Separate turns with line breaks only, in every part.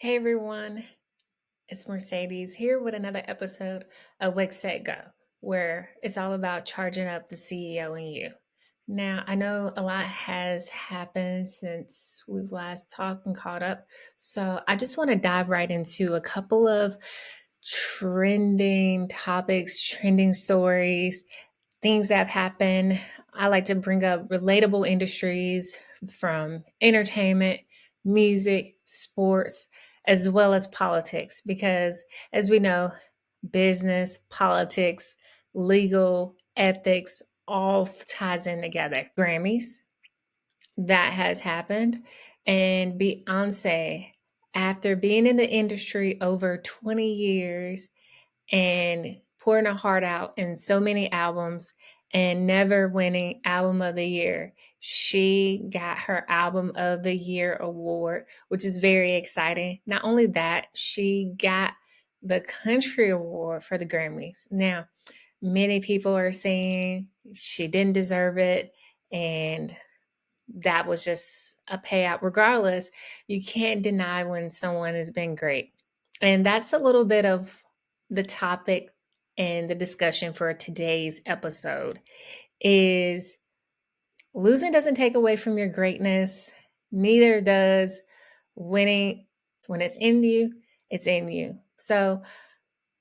Hey everyone, it's Mercedes here with another episode of wakesetGO, where it's all about charging up the CEO in you. Now, I know a lot has happened since we've last talked and caught up, so I just want to dive right into a couple of trending topics, trending stories, things that have happened. I like to bring up relatable industries from entertainment, music, sports, as well as politics, because as we know, business, politics, legal, ethics all ties in together. Grammys, that has happened. And Beyonce, after being in the industry over 20 years, and pouring her heart out in so many albums and never winning album of the year. She got her album of the year award, which is very exciting. Not only that, she got the country award for the Grammys. Now, many people are saying she didn't deserve it and that was just a payout. Regardless, you can't deny when someone has been great. And that's a little bit of the topic and the discussion for today's episode is losing doesn't take away from your greatness. Neither does winning. When it's in you, it's in you. So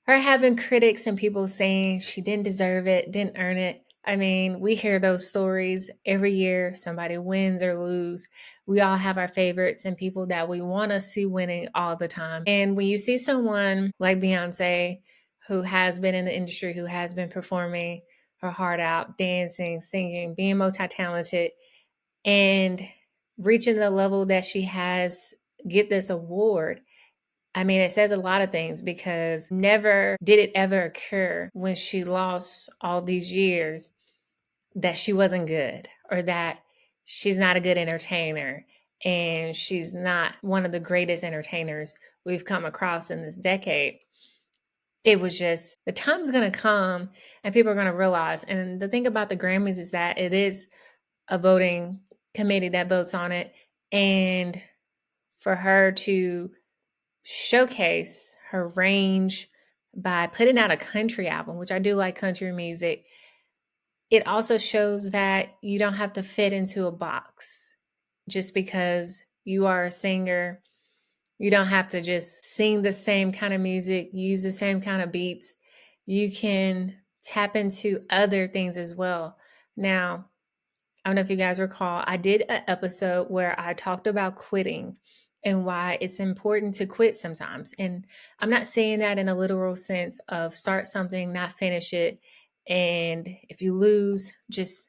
her having critics and people saying she didn't deserve it, didn't earn it. I mean, we hear those stories every year. Somebody wins or lose. We all have our favorites and people that we want to see winning all the time. And when you see someone like Beyonce, who has been in the industry, who has been performing her heart out, dancing, singing, being multi-talented, and reaching the level that she has, get this award, I mean, it says a lot of things because never did it ever occur when she lost all these years that she wasn't good or that she's not a good entertainer and she's not one of the greatest entertainers we've come across in this decade. It was just the time's going to come and people are going to realize. And the thing about the Grammys is that it is a voting committee that votes on it. And for her to showcase her range by putting out a country album, which I do like country music. It also shows that you don't have to fit into a box just because you are a singer. You don't have to just sing the same kind of music, use the same kind of beats. You can tap into other things as well. Now, I don't know if you guys recall, I did an episode where I talked about quitting and why it's important to quit sometimes. And I'm not saying that in a literal sense of start something, not finish it. And if you lose, just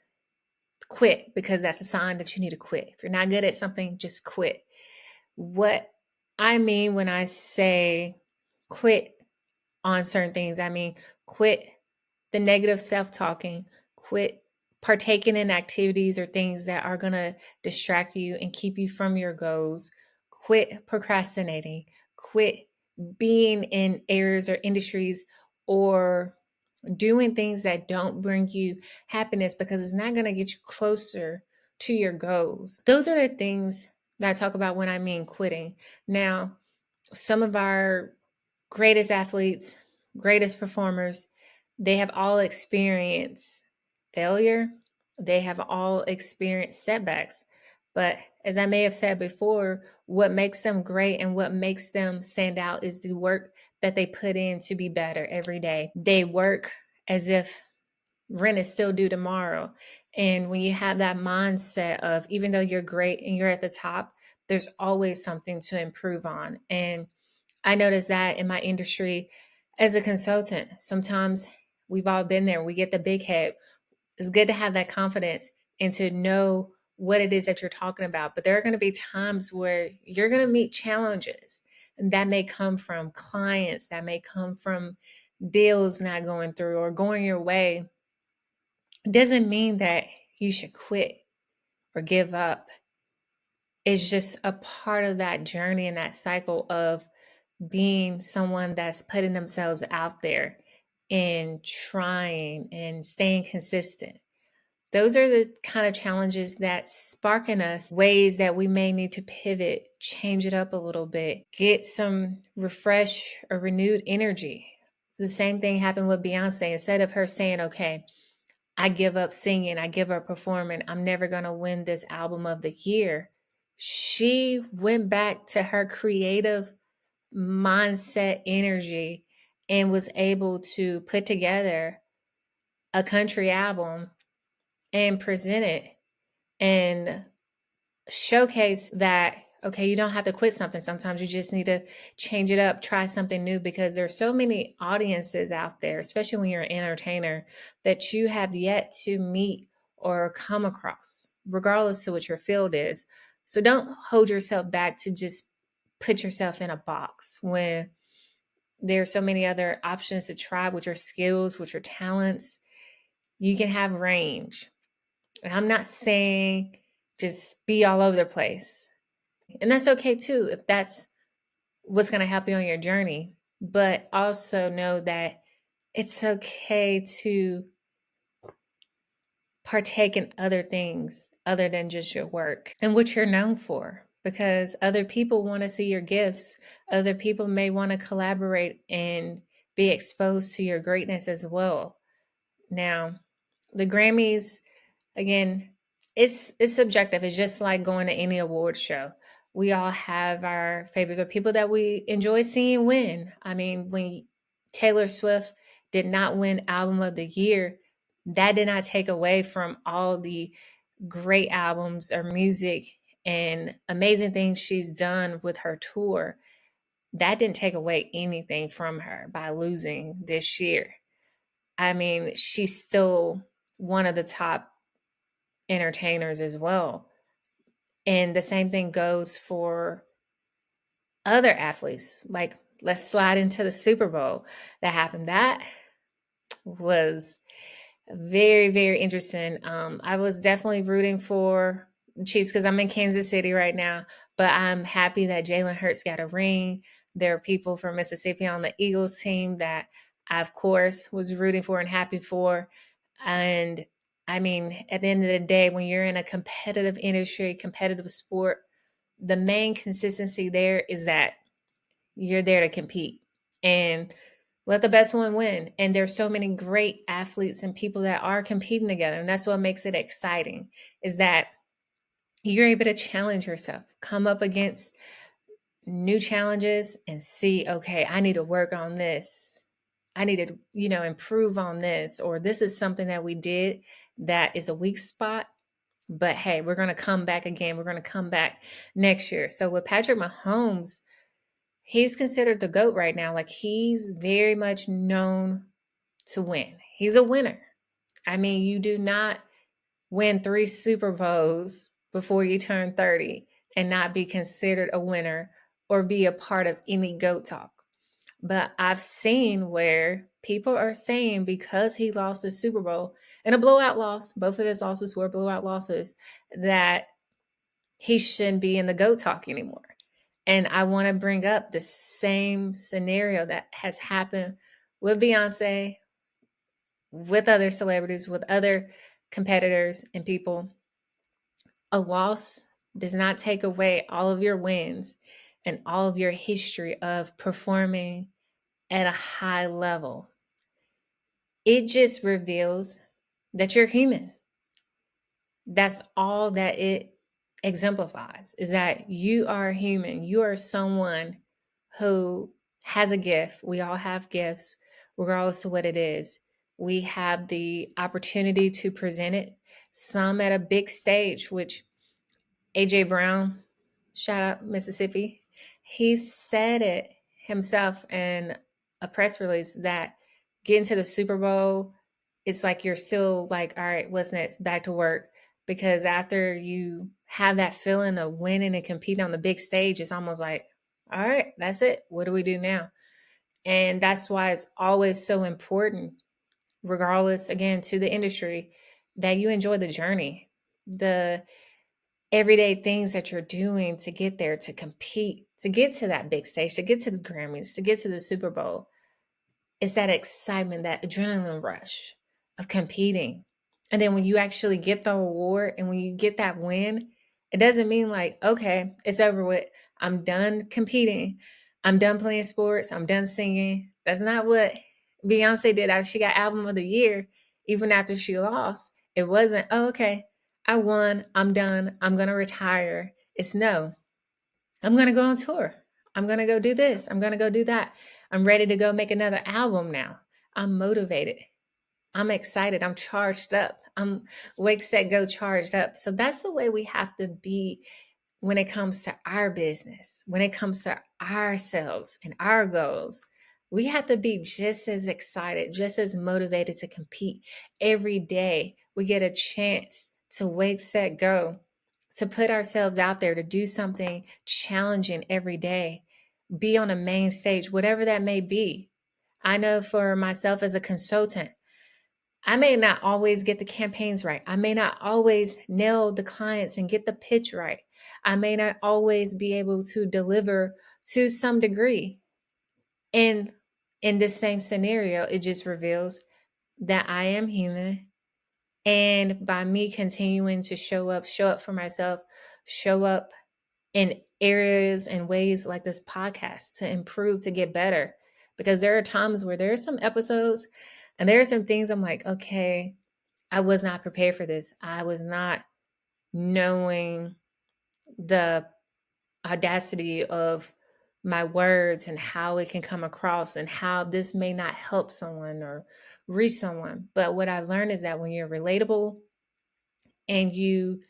quit because that's a sign that you need to quit. If you're not good at something, just quit. What I mean when I say quit on certain things, I mean quit the negative self talking, quit partaking in activities or things that are going to distract you and keep you from your goals, quit procrastinating, quit being in areas or industries or doing things that don't bring you happiness because it's not going to get you closer to your goals. Those are the things that I talk about when I mean quitting. Now, some of our greatest athletes, greatest performers, they have all experienced failure. They have all experienced setbacks. But as I may have said before, what makes them great and what makes them stand out is the work that they put in to be better every day. They work as if rent is still due tomorrow. And when you have that mindset of even though you're great and you're at the top, there's always something to improve on. And I noticed that in my industry as a consultant. Sometimes we've all been there. We get the big head. It's good to have that confidence and to know what it is that you're talking about. But there are going to be times where you're going to meet challenges. And that may come from clients, that may come from deals not going through or going your way. It doesn't mean that you should quit or give up. It's just a part of that journey and that cycle of being someone that's putting themselves out there and trying and staying consistent. Those are the kind of challenges that spark in us ways that we may need to pivot, change it up a little bit, get some refresh or renewed energy. The same thing happened with Beyonce. Instead of her saying, okay, I give up singing, I give up performing, I'm never going to win this album of the year, she went back to her creative mindset energy and was able to put together a country album and present it and showcase that, okay, you don't have to quit something. Sometimes you just need to change it up, try something new, because there's so many audiences out there, especially when you're an entertainer, that you have yet to meet or come across, regardless to what your field is. So don't hold yourself back to just put yourself in a box when there's so many other options to try with your skills, with your talents. You can have range. And I'm not saying just be all over the place. And that's okay too, if that's what's going to help you on your journey. But also know that it's okay to partake in other things other than just your work and what you're known for, because other people want to see your gifts. Other people may want to collaborate and be exposed to your greatness as well. Now, the Grammys, again, it's subjective. It's just like going to any award show. We all have our favorites or people that we enjoy seeing win. I mean, when Taylor Swift did not win Album of the Year, that did not take away from all the great albums or music and amazing things she's done with her tour. That didn't take away anything from her by losing this year. I mean, she's still one of the top entertainers as well. And the same thing goes for other athletes. Like, let's slide into the Super Bowl that happened. That was very, very interesting. I was definitely rooting for the Chiefs because I'm in Kansas City right now, but I'm happy that Jalen Hurts got a ring. There are people from Mississippi on the Eagles team that I, of course, was rooting for and happy for. And I mean, at the end of the day, when you're in a competitive industry, competitive sport, the main consistency there is that you're there to compete and let the best one win. And there's so many great athletes and people that are competing together. And that's what makes it exciting, is that you're able to challenge yourself, come up against new challenges and see, okay, I need to work on this. I need to, improve on this, or this is something that we did that is a weak spot. But hey, we're going to come back again. We're going to come back next year. So with Patrick Mahomes, he's considered the GOAT right now. Like, he's very much known to win. He's a winner. I mean, you do not win 3 Super Bowls before you turn 30 and not be considered a winner or be a part of any GOAT talk. But I've seen where people are saying because he lost the Super Bowl in a blowout loss, both of his losses were blowout losses, that he shouldn't be in the GOAT talk anymore. And I want to bring up the same scenario that has happened with Beyonce, with other celebrities, with other competitors and people. A loss does not take away all of your wins and all of your history of performing at a high level. It just reveals that you're human. That's all that it exemplifies, is that you are human. You are someone who has a gift. We all have gifts, regardless of what it is. We have the opportunity to present it, some at a big stage, which AJ Brown, shout out Mississippi, he said it himself in a press release that getting to the Super Bowl, it's like you're still like, all right, what's next? Back to work. Because after you have that feeling of winning and competing on the big stage, it's almost like, all right, that's it. What do we do now? And that's why it's always so important, regardless, again, to the industry, that you enjoy the journey, the everyday things that you're doing to get there, to compete, to get to that big stage, to get to the Grammys, to get to the Super Bowl. It's that excitement, that adrenaline rush of competing. And then when you actually get the award and when you get that win, it doesn't mean like, okay, it's over with. I'm done competing. I'm done playing sports. I'm done singing. That's not what Beyonce did after she got Album of the Year, even after she lost. It wasn't, oh, okay, I won. I'm done. I'm going to retire. It's no, I'm going to go on tour. I'm going to go do this. I'm going to go do that. I'm ready to go make another album now. I'm motivated. I'm excited. I'm charged up. I'm wake, set, go charged up. So that's the way we have to be when it comes to our business, when it comes to ourselves and our goals. We have to be just as excited, just as motivated to compete every day. We get a chance to wake, set, go, to put ourselves out there, to do something challenging every day, be on a main stage, whatever that may be. I know for myself as a consultant, I may not always get the campaigns right. I may not always nail the clients and get the pitch right. I may not always be able to deliver to some degree. And in this same scenario, it just reveals that I am human. And by me continuing to show up for myself, show up in areas and ways like this podcast to improve, to get better. Because there are times where there are some episodes and there are some things I'm like, okay, I was not prepared for this. I was not knowing the audacity of my words and how it can come across and how this may not help someone or reach someone. But what I've learned is that when you're relatable and you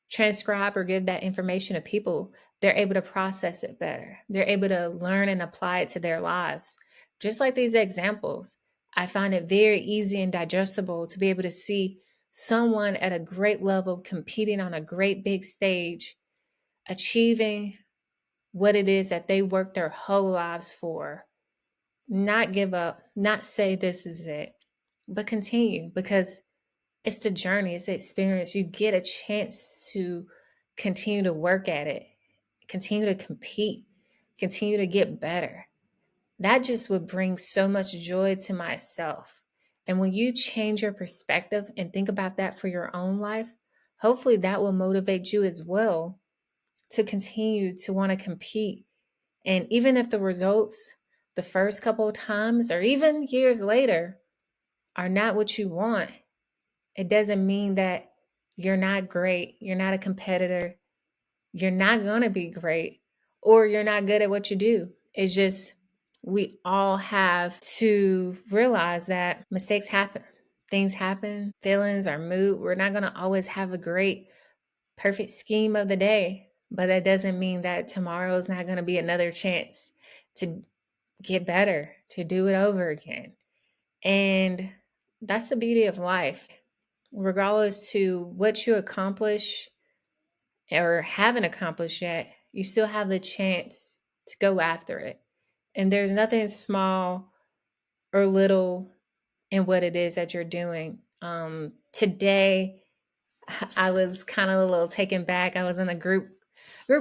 transcribe or give that information to people, they're able to process it better. They're able to learn and apply it to their lives. Just like these examples, I find it very easy and digestible to be able to see someone at a great level competing on a great big stage, achieving what it is that they worked their whole lives for. Not give up, not say this is it, but continue, because it's the journey, it's the experience. You get a chance to continue to work at it, continue to compete, continue to get better. That just would bring so much joy to myself. And when you change your perspective and think about that for your own life, hopefully that will motivate you as well to continue to want to compete. And even if the results the first couple of times or even years later are not what you want, it doesn't mean that you're not great, you're not a competitor, you're not going to be great, or you're not good at what you do. It's just we all have to realize that mistakes happen, things happen, feelings, our mood. We're not going to always have a great, perfect scheme of the day, but that doesn't mean that tomorrow is not going to be another chance to get better, to do it over again. And that's the beauty of life. Regardless to what you accomplish or haven't accomplished yet, you still have the chance to go after it. And there's nothing small or little in what it is that you're doing. Today, I was kind of a little taken back. I was in a group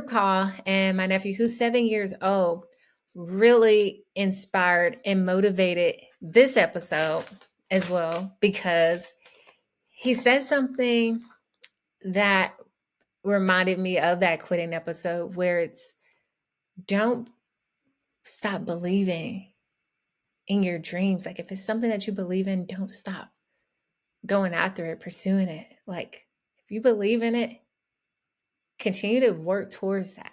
call, and my nephew, who's 7 years old, really inspired and motivated this episode as well, because he said something that reminded me of that quitting episode, where it's don't stop believing in your dreams. Like if it's something that you believe in, don't stop going after it, pursuing it. Like if you believe in it, continue to work towards that.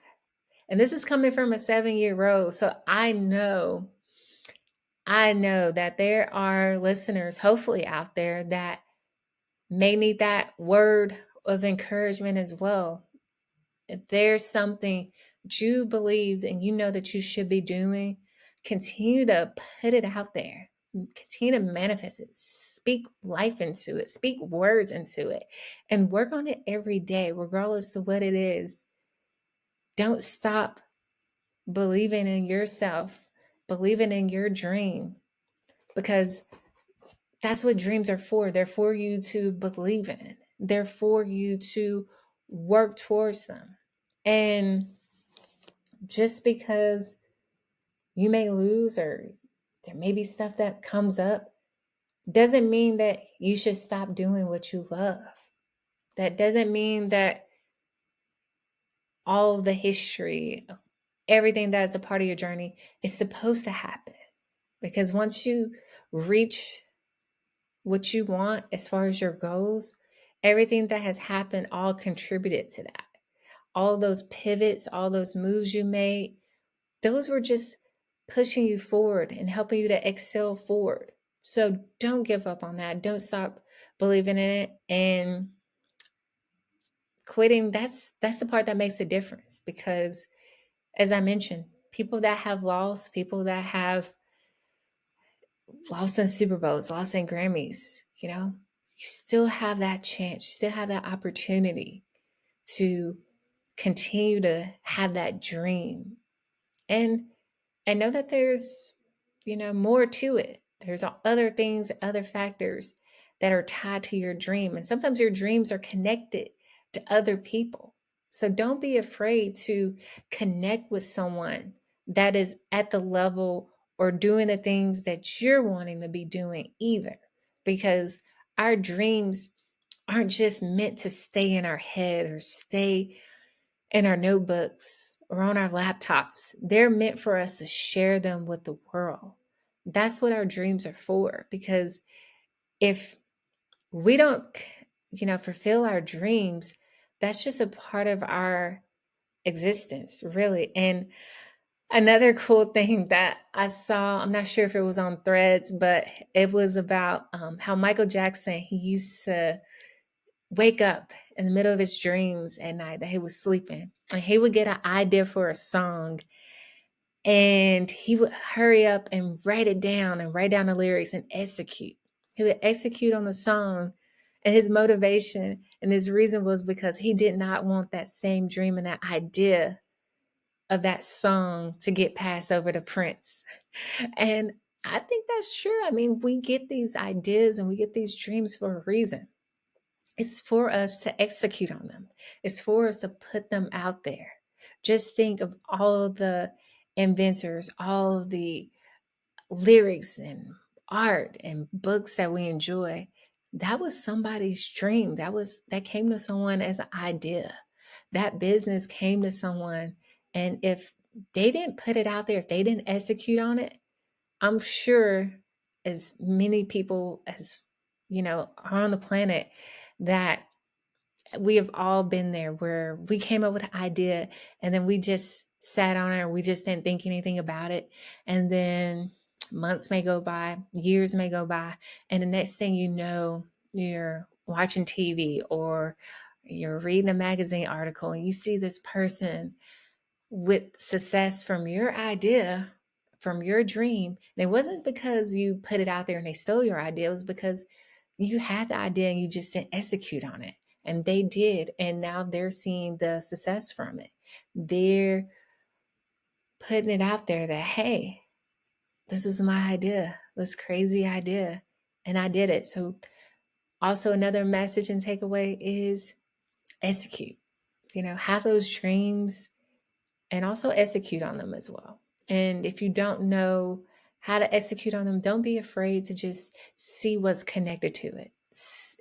And this is coming from a 7-year-old. So I know that there are listeners, hopefully out there, that may need that word of encouragement as well. If there's something that you believe and you know that you should be doing, continue to put it out there. Continue to manifest it. Speak life into it. Speak words into it. And work on it every day, regardless to what it is. Don't stop believing in yourself, believing in your dream, because that's what dreams are for. They're for you to believe in. They're for you to work towards them. And just because you may lose or there may be stuff that comes up, Doesn't mean that you should stop doing what you love. That doesn't mean that all of the history of everything that is a part of your journey is supposed to happen. Because once you reach what you want as far as your goals, everything that has happened all contributed to that. All those pivots, all those moves you made, those were just pushing you forward and helping you to excel forward. So don't give up on that. Don't stop believing in it. And quitting, that's the part that makes a difference, because as I mentioned, people that have lost, people that have lost in Super Bowls, lost in Grammys, you still have that chance, you still have that opportunity to continue to have that dream. And I know that there's, more to it. There's other things, other factors that are tied to your dream. And sometimes your dreams are connected to other people. So don't be afraid to connect with someone that is at the level or doing the things that you're wanting to be doing either. Because our dreams aren't just meant to stay in our head or stay in our notebooks or on our laptops. They're meant for us to share them with the world. That's what our dreams are for. Because if we don't, fulfill our dreams, that's just a part of our existence, really. And another cool thing that I saw, I'm not sure if it was on Threads, but it was about how Michael Jackson, he used to wake up in the middle of his dreams at night that he was sleeping, and he would get an idea for a song, and he would hurry up and write it down and write down the lyrics and execute. He would execute on the song. And his motivation and his reason was because he did not want that same dream and that idea of that song to get passed over to Prince. And I think that's true. I mean, we get these ideas and we get these dreams for a reason. It's for us to execute on them. It's for us to put them out there. Just think of all of the inventors, all of the lyrics and art and books that we enjoy. That was somebody's dream. That came to someone as an idea. That business came to someone, and if they didn't put it out there, if they didn't execute on it, I'm sure as many people as are on the planet, that we have all been there where we came up with an idea and then we just sat on it, or we just didn't think anything about it. And then months may go by, years may go by, and the next thing you know, you're watching TV or you're reading a magazine article and you see this person with success from your idea, from your dream. And it wasn't because you put it out there and they stole your idea. It was because you had the idea and you just didn't execute on it. And they did. And now they're seeing the success from it. They're putting it out there that, hey, this was my idea, this crazy idea, and I did it. So, also another message and takeaway is execute. Have those dreams and also execute on them as well. And if you don't know how to execute on them, don't be afraid to just see what's connected to it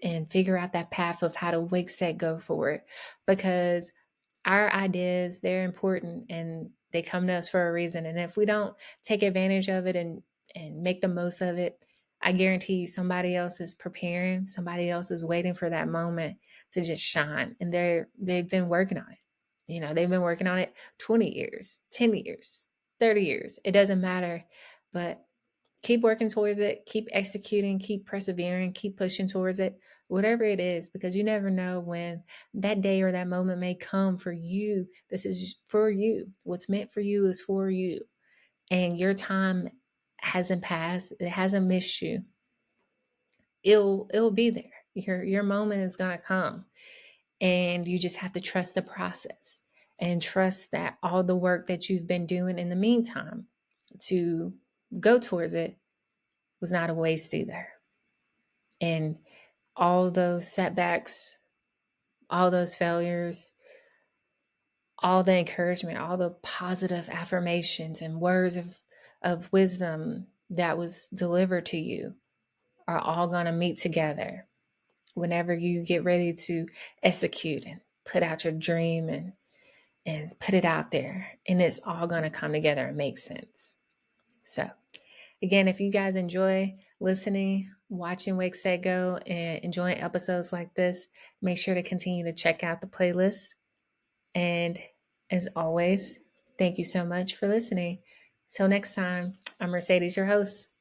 and figure out that path of how to wake, set, go for it. Because our ideas, they're important and they come to us for a reason. And if we don't take advantage of it and make the most of it, I guarantee you somebody else is preparing, somebody else is waiting for that moment to just shine. And they've been working on it. They've been working on it 20 years, 10 years, 30 years. It doesn't matter. But keep working towards it, keep executing, keep persevering, keep pushing towards it, whatever it is, because you never know when that day or that moment may come for you. This is for you. What's meant for you is for you. And your time hasn't passed. It hasn't missed you. It'll be there. Your moment is gonna come. And you just have to trust the process and trust that all the work that you've been doing in the meantime to go towards it was not a waste either. And all those setbacks, all those failures, all the encouragement, all the positive affirmations and words of wisdom that was delivered to you, are all going to meet together whenever you get ready to execute and put out your dream and put it out there. And it's all going to come together and make sense. So, again, if you guys enjoy listening, watching wakesetGO, and enjoying episodes like this, make sure to continue to check out the playlist. And as always, thank you so much for listening. Till next time, I'm Mercedes, your host.